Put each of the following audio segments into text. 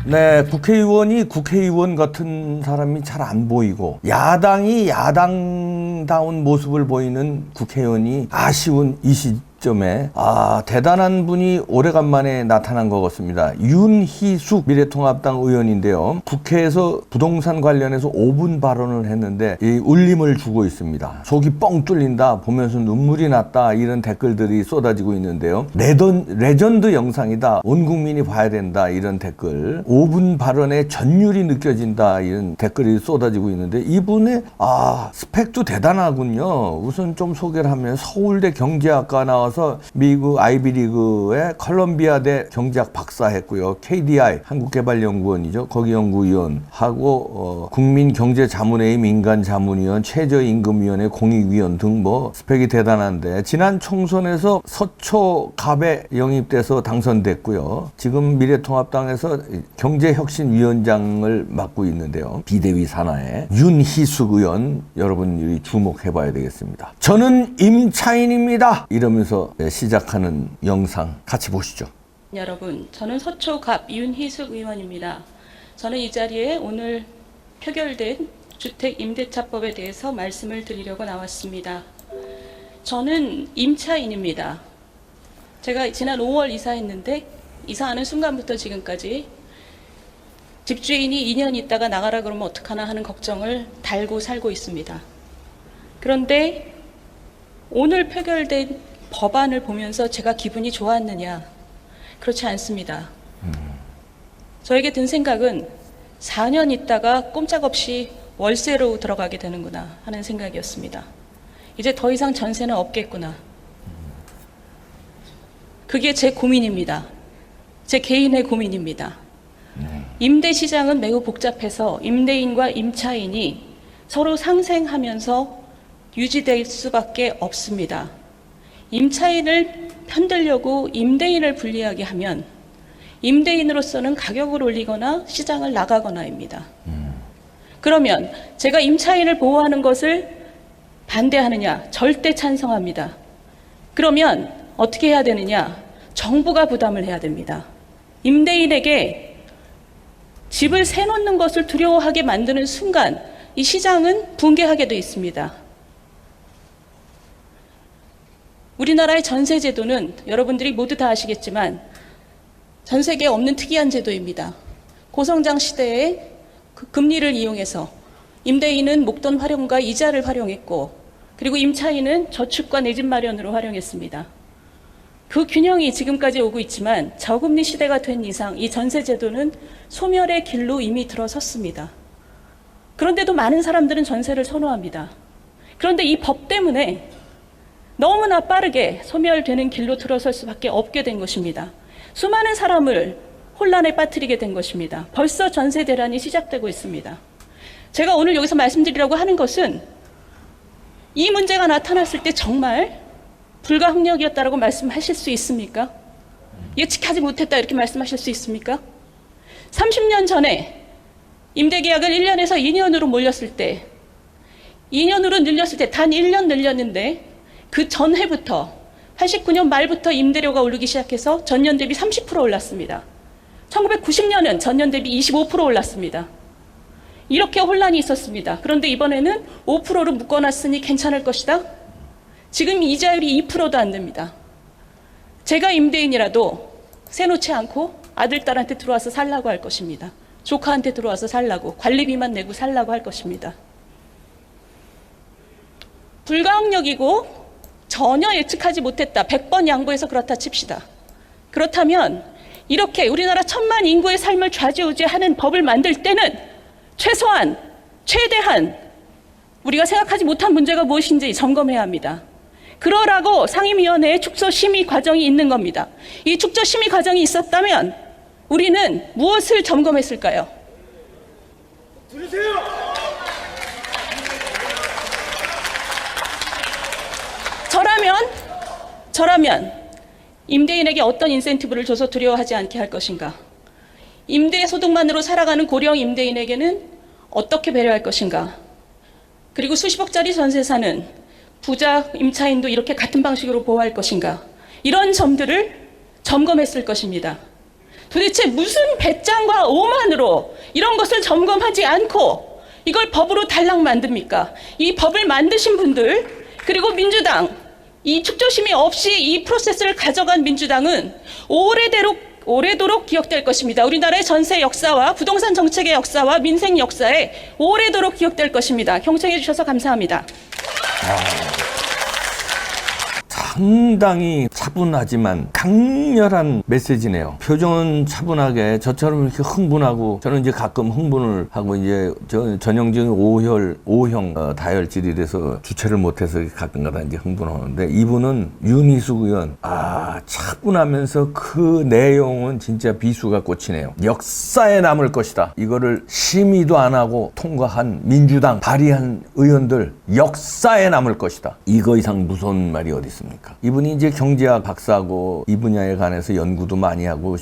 네, 국회의원이 국회의원 같은 사람이 잘 안 보이고 야당이 야당다운 모습을 보이는 국회의원이 아쉬운 이 시점에 대단한 분이 오래간만에 나타난 것 같습니다. 윤희숙 미래통합당 의원인데요. 국회에서 부동산 관련해서 5분 발언을 했는데 이 울림을 주고 있습니다. 속이 뻥 뚫린다, 보면서 눈물이 났다, 이런 댓글들이 쏟아지고 있는데요. 레전드 영상이다, 온 국민이 봐야 된다, 이런 댓글. 5분 발언에 전율이 느껴진다, 이런 댓글이 쏟아지고 있는데 이분의 스펙도 대단하군요. 우선 좀 소개를 하면 서울대 경제학과 나와서 미국 아이비리그의 컬럼비아대 경제학 박사했고요. KDI 한국개발연구원이죠. 거기 연구위원하고 국민경제자문회의 민간자문위원, 최저임금위원회 공익위원 등 스펙이 대단한데 지난 총선에서 서초갑에 영입돼서 당선됐고요. 지금 미래통합당에서 경제혁신위원장을 맡고 있는데요. 비대위 산하에 윤희숙 의원, 여러분들이 주목해봐야 되겠습니다. 저는 임차인입니다, 이러면서 시작하는 영상 같이 보시죠. 여러분, 저는 서초갑 윤희숙 의원입니다. 저는 이 자리에 오늘 표결된 주택임대차법에 대해서 말씀을 드리려고 나왔습니다. 저는 임차인입니다. 제가 지난 5월 이사했는데 이사하는 순간부터 지금까지 집주인이 2년 있다가 나가라 그러면 어떡하나 하는 걱정을 달고 살고 있습니다. 그런데 오늘 표결된 법안을 보면서 제가 기분이 좋았느냐? 그렇지 않습니다. 저에게 든 생각은 4년 있다가 꼼짝없이 월세로 들어가게 되는구나 하는 생각이었습니다. 이제 더 이상 전세는 없겠구나. 그게 제 고민입니다. 제 개인의 고민입니다. 임대 시장은 매우 복잡해서 임대인과 임차인이 서로 상생하면서 유지될 수밖에 없습니다. 임차인을 편들려고 임대인을 불리하게 하면 임대인으로서는 가격을 올리거나 시장을 나가거나입니다. 그러면 제가 임차인을 보호하는 것을 반대하느냐? 절대 찬성합니다. 그러면 어떻게 해야 되느냐? 정부가 부담을 해야 됩니다. 임대인에게 집을 세놓는 것을 두려워하게 만드는 순간 이 시장은 붕괴하게 되어 있습니다. 우리나라의 전세 제도는 여러분들이 모두 다 아시겠지만 전 세계에 없는 특이한 제도입니다. 고성장 시대에 그 금리를 이용해서 임대인은 목돈 활용과 이자를 활용했고, 그리고 임차인은 저축과 내 집 마련으로 활용했습니다. 그 균형이 지금까지 오고 있지만 저금리 시대가 된 이상 이 전세 제도는 소멸의 길로 이미 들어섰습니다. 그런데도 많은 사람들은 전세를 선호합니다. 그런데 이 법 때문에 너무나 빠르게 소멸되는 길로 들어설 수밖에 없게 된 것입니다. 수많은 사람을 혼란에 빠뜨리게 된 것입니다. 벌써 전세 대란이 시작되고 있습니다. 제가 오늘 여기서 말씀드리려고 하는 것은 이 문제가 나타났을 때 정말 불가항력이었다라고 말씀하실 수 있습니까? 예측하지 못했다 이렇게 말씀하실 수 있습니까? 30년 전에 임대계약을 1년에서 2년으로 몰렸을 때, 2년으로 늘렸을 때 단 1년 늘렸는데 그 전해부터 89년 말부터 임대료가 오르기 시작해서 전년 대비 30% 올랐습니다. 1990년은 전년 대비 25% 올랐습니다. 이렇게 혼란이 있었습니다. 그런데 이번에는 5%로 묶어놨으니 괜찮을 것이다. 지금 이자율이 2%도 안 됩니다. 제가 임대인이라도 세놓지 않고 아들, 딸한테 들어와서 살라고 할 것입니다. 조카한테 들어와서 살라고, 관리비만 내고 살라고 할 것입니다. 불가항력이고 전혀 예측하지 못했다. 100번 양보해서 그렇다 칩시다. 그렇다면 이렇게 우리나라 1000만 인구의 삶을 좌지우지하는 법을 만들 때는 최소한, 최대한 우리가 생각하지 못한 문제가 무엇인지 점검해야 합니다. 그러라고 상임위원회의 축소심의 과정이 있는 겁니다. 이 축소심의 과정이 있었다면 우리는 무엇을 점검했을까요? 들으세요! 저라면 임대인에게 어떤 인센티브를 줘서 두려워하지 않게 할 것인가? 임대 소득만으로 살아가는 고령 임대인에게는 어떻게 배려할 것인가? 그리고 수십억짜리 전세 사는 부자 임차인도 이렇게 같은 방식으로 보호할 것인가? 이런 점들을 점검했을 것입니다. 도대체 무슨 배짱과 오만으로 이런 것을 점검하지 않고 이걸 법으로 달랑 만듭니까? 이 법을 만드신 분들, 그리고 민주당, 이 축조심의 없이 이 프로세스를 가져간 민주당은 오래도록 기억될 것입니다. 우리나라의 전세 역사와 부동산 정책의 역사와 민생 역사에 오래도록 기억될 것입니다. 경청해 주셔서 감사합니다. 상당히 차분하지만 강렬한 메시지네요. 표정은 차분하게 저처럼 이렇게 흥분하고, 저는 이제 가끔 흥분을 하고 이제 전형적인 O형 다혈질이라서 주체를 못해서 가끔가다 이제 흥분하는데, 이분은 윤희숙 의원 차분하면서 그 내용은 진짜 비수가 꽂히네요. 역사에 남을 것이다. 이거를 심의도 안 하고 통과한 민주당 발의한 의원들 역사에 남을 것이다. 이거 이상 무서운 말이 어디 있습니까? 이분이 이제 경제학 박사고 이 분야에 관해서 연구도 많이 하고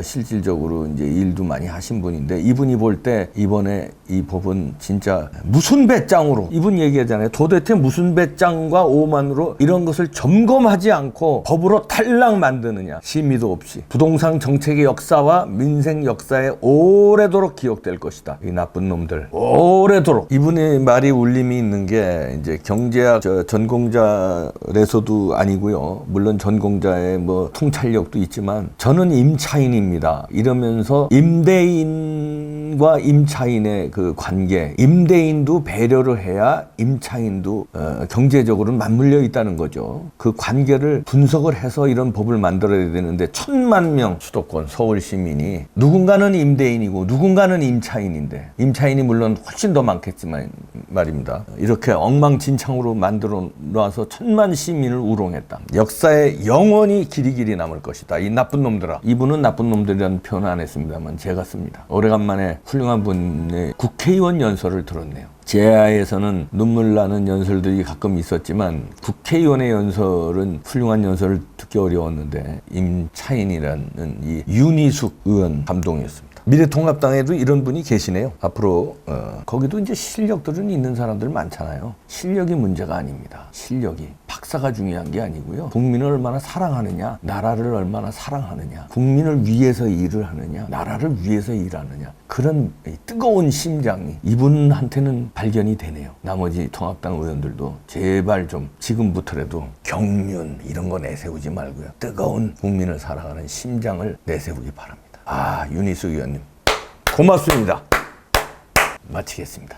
실질적으로 이제 일도 많이 하신 분인데, 이분이 볼 때 이번에 이 법은 진짜 무슨 배짱으로, 이분 얘기하잖아요. 도대체 무슨 배짱과 오만으로 이런 것을 점검하지 않고 법으로 탈락 만드느냐. 심의도 없이. 부동산 정책의 역사와 민생 역사에 오래도록 기억될 것이다. 이 나쁜 놈들 오래도록. 이분의 말이 울림이 있는 게 이제 경제학 전공자에서도 아니고요. 물론 전공자의 뭐 통찰력도 있지만 저는 임차인입니다. 이러면서 임대인과 임차인의 그 관계, 임대인도 배려를 해야 임차인도 경제적으로는 맞물려 있다는 거죠. 그 관계를 분석을 해서 이런 법을 만들어야 되는데, 1000만 명 수도권 서울 시민이 누군가는 임대인이고 누군가는 임차인인데, 임차인이 물론 훨씬 더 많겠지만 말입니다. 이렇게 엉망진창으로 만들어 놔서 1000만 시민을 우롱했다. 역사에 영원히 길이 남을 것이다. 이 나쁜 놈들아. 이분은 나쁜 놈들이라는 표현 안 했습니다만 제가 씁니다. 오래간만에 훌륭한 분의 국회의원 연설을 들었네요. 제야에서는 눈물 나는 연설들이 가끔 있었지만 국회의원의 연설은 훌륭한 연설을 듣기 어려웠는데, 임차인이라는 이 윤희숙 의원 감동이었습니다. 미래통합당에도 이런 분이 계시네요. 앞으로 거기도 이제 실력들은 있는 사람들 많잖아요. 실력이 문제가 아닙니다. 실력이 박사가 중요한 게 아니고요. 국민을 얼마나 사랑하느냐, 나라를 얼마나 사랑하느냐, 국민을 위해서 일을 하느냐, 나라를 위해서 일하느냐, 그런 뜨거운 심장이 이분한테는 발견이 되네요. 나머지 통합당 의원들도 제발 좀 지금부터라도 경륜 이런 거 내세우지 말고요. 뜨거운 국민을 사랑하는 심장을 내세우기 바랍니다. 윤희숙 의원님 고맙습니다. 마치겠습니다.